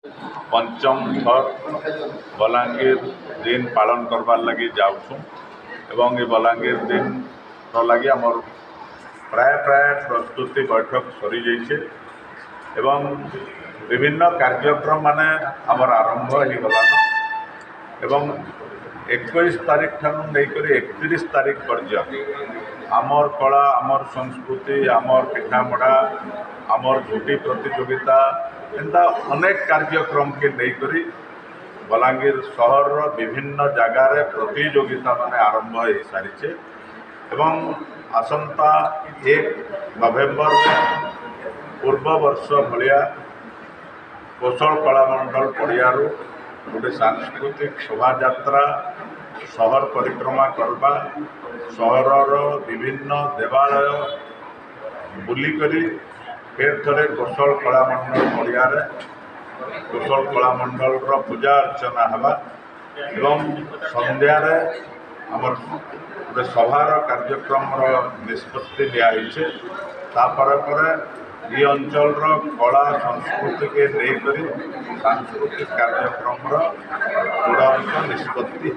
पंचम थर बलांगीर दिन पालन करवार लगी जाऊँ एवं ये बलांगीर दिन लगी आमर प्राय प्रस्तुति बैठक सरी जाइए एवं विभिन्न कार्यक्रम माने आमर आरंभ हो गलान एवं 21 तारीख ठानु लेकर 31 तारीख पर्यंत आमर कला आमर संस्कृति आमर पिठामढ़ा आमर झुटी प्रतियोगिता एंता अनेक कार्यक्रम के लेकर बलांगीर सहर विभिन्न जगार प्रतियोगिता माने आरंभ हो सारी एवं आसंता 1 नवेम्बर पूर्व वर्ष भाया कौशल कलामंडल पड़ियारू गोटे सांस्कृतिक शोभा यात्रा सहर परिक्रमा करवा सहरर विभिन्न देवालय बुलिकरी फिर थे कौशल कलामंडल पड़िया कौशल कलामंडल पूजा अर्चना हवा एवं संध्यार आमर गोटे सभार कार्यक्रम निष्पत्ति लिया तापर ये अंचल कला संस्कृति के लेकर सांस्कृतिक कार्यक्रम चूड़ांत निष्पत्ति।